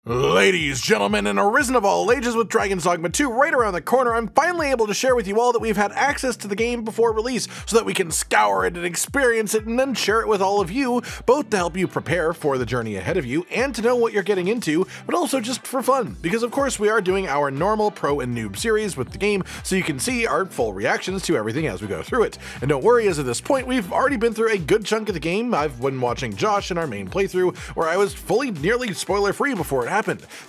Ladies, gentlemen, and arisen of all ages with Dragons Dogma 2 right around the corner, I'm finally able to share with you all that we've had access to the game before release so that we can scour it and experience it and then share it with all of you, both to help you prepare for the journey ahead of you and to know what you're getting into, but also just for fun, because of course we are doing our normal pro and noob series with the game so you can see our full reactions to everything as we go through it. And don't worry, as of this point, we've already been through a good chunk of the game. I've been watching Josh in our main playthrough where I was fully nearly spoiler free before it happened.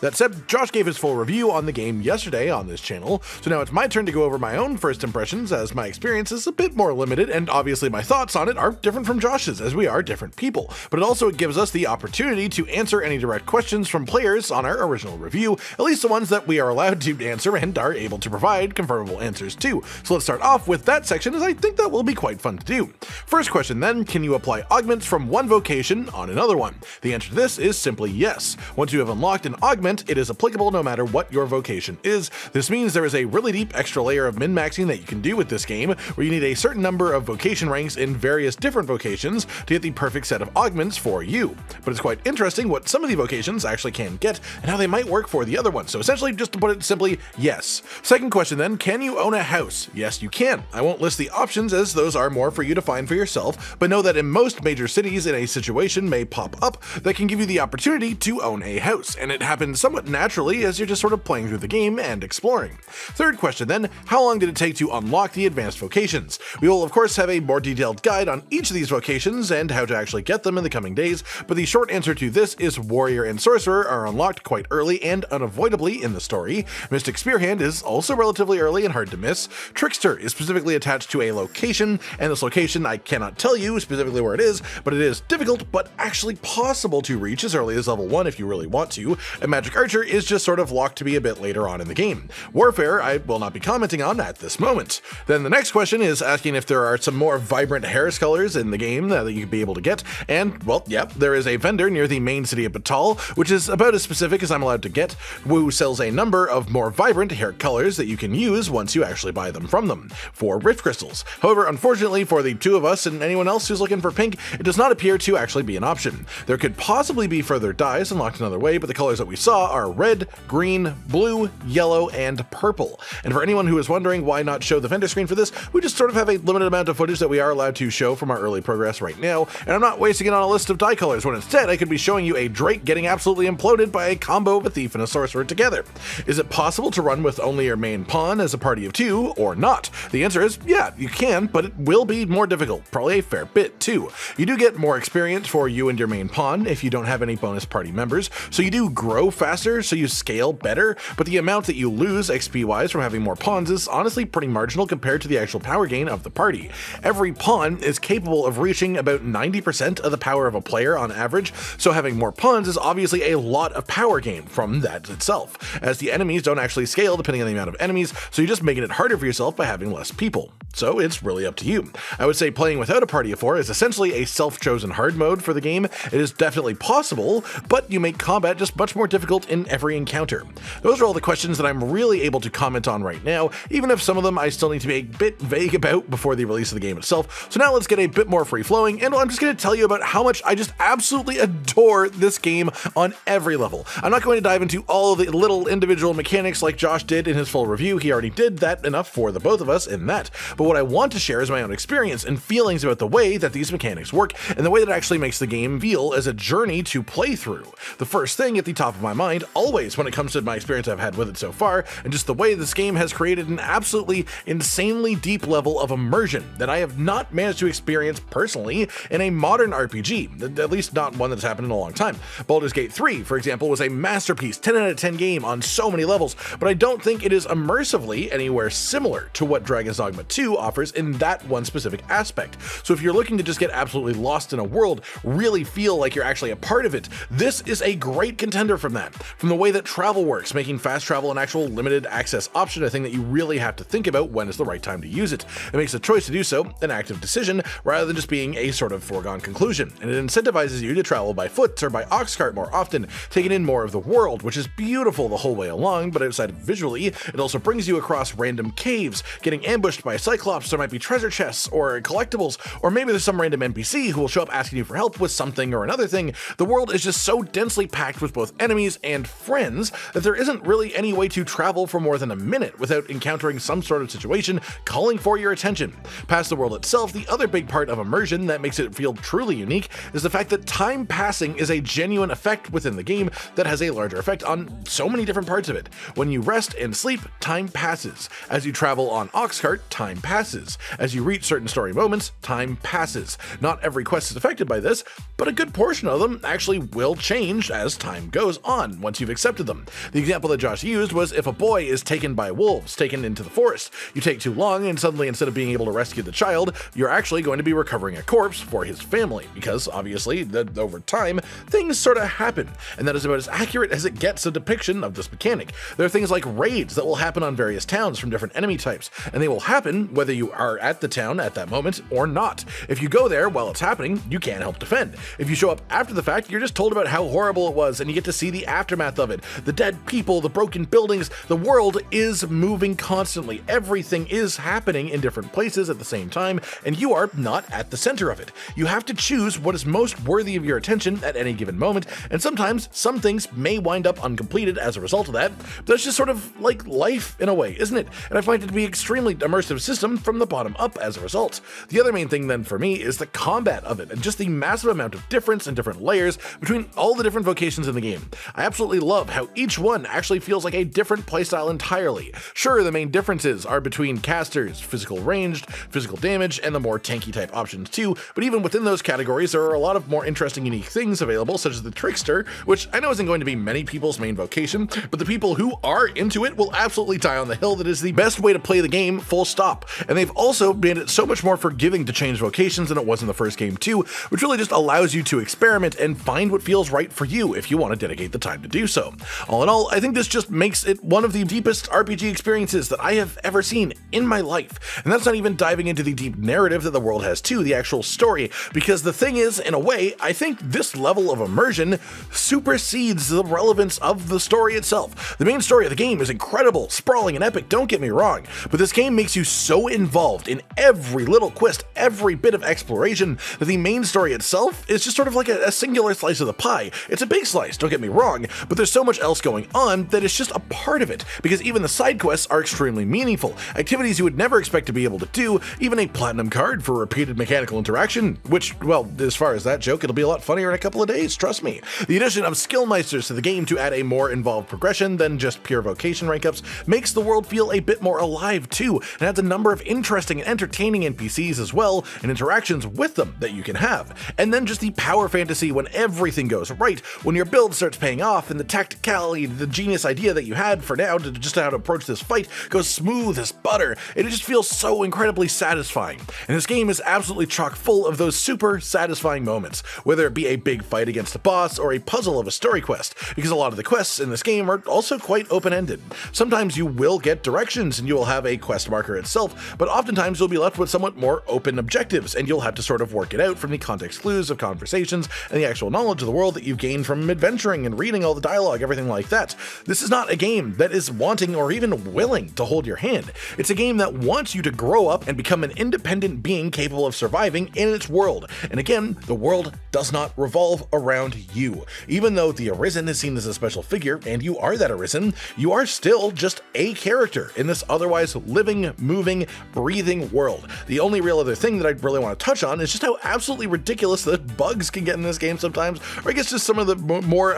That said, Josh gave his full review on the game yesterday on this channel, so now it's my turn to go over my own first impressions as my experience is a bit more limited, and obviously my thoughts on it are different from Josh's as we are different people. But it also gives us the opportunity to answer any direct questions from players on our original review, at least the ones that we are allowed to answer and are able to provide confirmable answers to. So let's start off with that section, as I think that will be quite fun to do. First question then, can you apply augments from one vocation on another one? The answer to this is simply yes. Once you have unlocked an augment, it is applicable no matter what your vocation is. This means there is a really deep extra layer of min-maxing that you can do with this game, where you need a certain number of vocation ranks in various different vocations to get the perfect set of augments for you. But it's quite interesting what some of the vocations actually can get and how they might work for the other ones. So essentially, just to put it simply, yes. Second question then, can you own a house? Yes, you can. I won't list the options as those are more for you to find for yourself, but know that in most major cities in a situation may pop up that can give you the opportunity to own a house, and it happens somewhat naturally as you're just sort of playing through the game and exploring. Third question then, how long did it take to unlock the advanced vocations? We will of course have a more detailed guide on each of these vocations and how to actually get them in the coming days, but the short answer to this is warrior and sorcerer are unlocked quite early and unavoidably in the story. Mystic spearhand is also relatively early and hard to miss. Trickster is specifically attached to a location, and this location I cannot tell you specifically where it is, but it is difficult but actually possible to reach as early as level 1 if you really want to. And magic archer is just sort of locked to be a bit later on in the game. Warfare I will not be commenting on at this moment. Then the next question is asking if there are some more vibrant hair colors in the game that you could be able to get, and well, yep, there is a vendor near the main city of Batal, which is about as specific as I'm allowed to get, who sells a number of more vibrant hair colors that you can use once you actually buy them from them, for rift crystals. However, unfortunately for the two of us and anyone else who's looking for pink, it does not appear to actually be an option. There could possibly be further dyes unlocked another way, but the colors that we saw are red, green, blue, yellow, and purple. And for anyone who is wondering why not show the vendor screen for this, we just sort of have a limited amount of footage that we are allowed to show from our early progress right now, and I'm not wasting it on a list of dye colors when instead I could be showing you a Drake getting absolutely imploded by a combo of a thief and a sorcerer together. Is it possible to run with only your main pawn as a party of two, or not? The answer is yeah, you can, but it will be more difficult, probably a fair bit too. You do get more experience for you and your main pawn if you don't have any bonus party members, so you do grow faster, so you scale better, but the amount that you lose XP wise from having more pawns is honestly pretty marginal compared to the actual power gain of the party. Every pawn is capable of reaching about 90% of the power of a player on average, so having more pawns is obviously a lot of power gain from that itself, as the enemies don't actually scale depending on the amount of enemies, so you're just making it harder for yourself by having less people. So it's really up to you. I would say playing without a party of 4 is essentially a self-chosen hard mode for the game. It is definitely possible, but you make combat just much more difficult in every encounter. Those are all the questions that I'm really able to comment on right now, even if some of them I still need to be a bit vague about before the release of the game itself. So now let's get a bit more free-flowing, and I'm just going to tell you about how much I just absolutely adore this game on every level. I'm not going to dive into all of the little individual mechanics like Josh did in his full review. He already did that enough for the both of us in that. But what I want to share is my own experience and feelings about the way that these mechanics work and the way that it actually makes the game feel as a journey to play through. The first thing at the top of my mind, always when it comes to my experience I've had with it so far, and just the way this game has created an absolutely insanely deep level of immersion that I have not managed to experience personally in a modern RPG, at least not one that's happened in a long time. Baldur's Gate 3, for example, was a masterpiece, 10 out of 10 game on so many levels, but I don't think it is immersively anywhere similar to what Dragons Dogma 2 offers in that one specific aspect. So if you're looking to just get absolutely lost in a world, really feel like you're actually a part of it, this is a great contender from that. From the way that travel works, making fast travel an actual limited access option, a thing that you really have to think about when is the right time to use it. It makes the choice to do so an active decision rather than just being a sort of foregone conclusion, and it incentivizes you to travel by foot or by ox cart more often, taking in more of the world, which is beautiful the whole way along, but outside of visually, it also brings you across random caves, getting ambushed by cyclops. There might be treasure chests or collectibles, or maybe there's some random NPC who will show up asking you for help with something or another thing. The world is just so densely packed with both both enemies and friends that there isn't really any way to travel for more than a minute without encountering some sort of situation calling for your attention. Past the world itself, the other big part of immersion that makes it feel truly unique is the fact that time passing is a genuine effect within the game that has a larger effect on so many different parts of it. When you rest and sleep, time passes. As you travel on Oxcart, time passes. As you reach certain story moments, time passes. Not every quest is affected by this, but a good portion of them actually will change as time goes on once you've accepted them. The example that Josh used was if a boy is taken by wolves, taken into the forest. You take too long and suddenly instead of being able to rescue the child, you're actually going to be recovering a corpse for his family, because obviously over time things sort of happen, and that is about as accurate as it gets a depiction of this mechanic. There are things like raids that will happen on various towns from different enemy types, and they will happen whether you are at the town at that moment or not. If you go there while it's happening, you can't help defend. If you show up after the fact, you're just told about how horrible it was, and you get to see the aftermath of it. The dead people, the broken buildings, the world is moving constantly. Everything is happening in different places at the same time, and you are not at the center of it. You have to choose what is most worthy of your attention at any given moment, and sometimes some things may wind up uncompleted as a result of that. That's just sort of like life in a way, isn't it? And I find it to be an extremely immersive system from the bottom up as a result. The other main thing then for me is the combat of it, and just the massive amount of difference and different layers between all the different vocations in the game. I absolutely love how each one actually feels like a different playstyle entirely. Sure, the main differences are between casters, physical ranged, physical damage, and the more tanky type options too, but even within those categories there are a lot of more interesting unique things available, such as the trickster, which I know isn't going to be many people's main vocation, but the people who are into it will absolutely die on the hill that is the best way to play the game, full stop. And they've also made it so much more forgiving to change vocations than it was in the first game too, which really just allows you to experiment and find what feels right for you if you want to dedicate the time to do so. All in all, I think this just makes it one of the deepest RPG experiences that I have ever seen in my life. And that's not even diving into the deep narrative that the world has too, the actual story, because the thing is, in a way, I think this level of immersion supersedes the relevance of the story itself. The main story of the game is incredible, sprawling, and epic, don't get me wrong, but this game makes you so involved in every little quest, every bit of exploration, that the main story itself is just sort of like a singular slice of the pie. It's a big slice, don't get me wrong, but there's so much else going on that it's just a part of it, because even the side quests are extremely meaningful, activities you would never expect to be able to do, even a platinum card for repeated mechanical interaction, which, well, as far as that joke, it'll be a lot funnier in a couple of days, trust me. The addition of skill meisters to the game to add a more involved progression than just pure vocation rank ups makes the world feel a bit more alive too, and adds a number of interesting and entertaining NPCs as well, and interactions with them that you can have. And then just the power fantasy when everything goes right, when your build starts paying off, and the tacticality, the genius idea that you had for now to just how to approach this fight goes smooth as butter, and it just feels so incredibly satisfying. And this game is absolutely chock full of those super satisfying moments, whether it be a big fight against a boss or a puzzle of a story quest, because a lot of the quests in this game are also quite open-ended. Sometimes you will get directions and you will have a quest marker itself, but oftentimes you'll be left with somewhat more open objectives, and you'll have to sort of work it out from the context clues of conversations and the actual knowledge of the world that you've gained from adventuring and reading all the dialogue, everything like that. This is not a game that is wanting or even willing to hold your hand. It's a game that wants you to grow up and become an independent being capable of surviving in its world. And again, the world does not revolve around you. Even though the Arisen is seen as a special figure, and you are that Arisen, you are still just a character in this otherwise living, moving, breathing world. The only real other thing that I really want to touch on is just how absolutely ridiculous the bugs can get in this game sometimes, or I guess just some of the more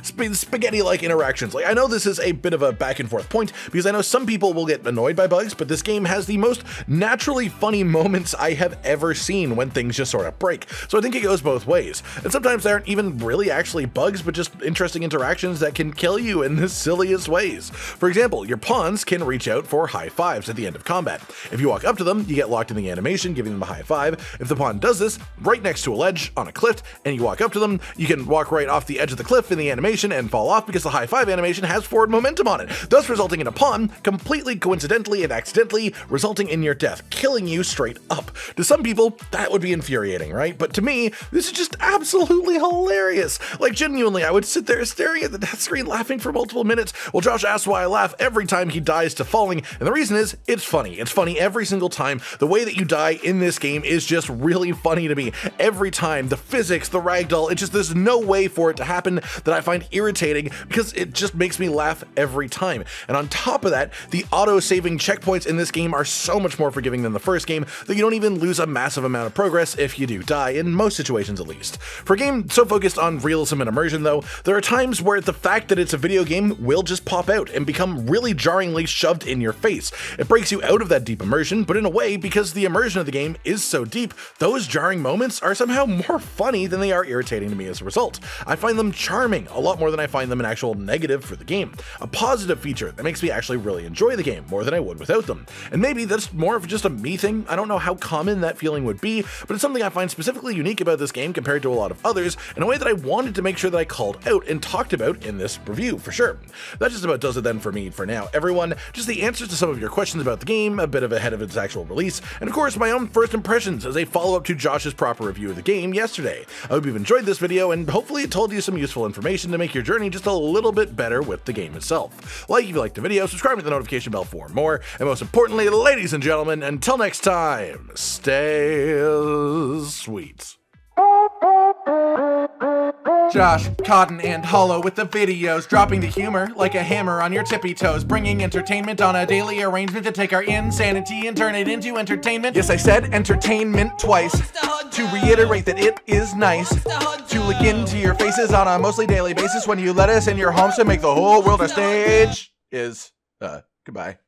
spaghetti-like interactions. Like, I know this is a bit of a back and forth point, because I know some people will get annoyed by bugs, but this game has the most naturally funny moments I have ever seen when things just sort of break. So I think it goes both ways. And sometimes they aren't even really actually bugs, but just interesting interactions that can kill you in the silliest ways. For example, your pawns can reach out for high fives at the end of combat. If you walk up to them, you get locked in the animation, giving them a high five. If the pawn does this right next to a ledge on a cliff, and you walk up to them, you can walk right off the edge of the cliff in the animation and fall off because the high five animation has forward momentum on it, thus resulting in a pawn completely coincidentally and accidentally resulting in your death, killing you straight up. To some people, that would be infuriating, right? But to me, this is just absolutely hilarious. Like, genuinely, I would sit there staring at the death screen laughing for multiple minutes while Josh asks why I laugh every time he dies to falling, and the reason is, it's funny. It's funny every single time. The way that you die in this game is just really funny to me. Every time, the physics, the ragdoll, it's just, there's no way for it to happen that I find irritating because it just makes me laugh every time. And on top of that, the auto-saving checkpoints in this game are so much more forgiving than the first game that you don't even lose a massive amount of progress if you do die, in most situations at least. For a game so focused on realism and immersion though, there are times where the fact that it's a video game will just pop out and become really jarringly shoved in your face. It breaks you out of that deep immersion, but in a way, because the immersion of the game is so deep, those jarring moments are somehow more funny than they are irritating to me as a result. I find them charming a lot more than I find them an actual negative for the game. A positive feature that makes me actually really enjoy the game more than I would without them. And maybe that's more of just a me thing. I don't know how common that feeling would be, but it's something I find specifically unique about this game compared to a lot of others in a way that I wanted to make sure that I called out and talked about in this review for sure. That just about does it then for me for now, everyone. Just the answers to some of your questions about the game, a bit of ahead of its actual release, and of course my own first impressions as a follow-up to Josh's proper review of the game yesterday. I hope you've enjoyed this video and hopefully it told you some useful information to make your journey just a little bit better with the game itself. Like if you liked the video, subscribe to the notification bell for more, and most importantly, ladies and gentlemen, until next time, stay sweet. Josh, Cotton, and Hollow with the videos, dropping the humor like a hammer on your tippy toes, bringing entertainment on a daily arrangement to take our insanity and turn it into entertainment. Yes, I said entertainment twice, to reiterate that it is nice to look into your faces on a mostly daily basis when you let us in your homes to make the whole world a stage. Goodbye.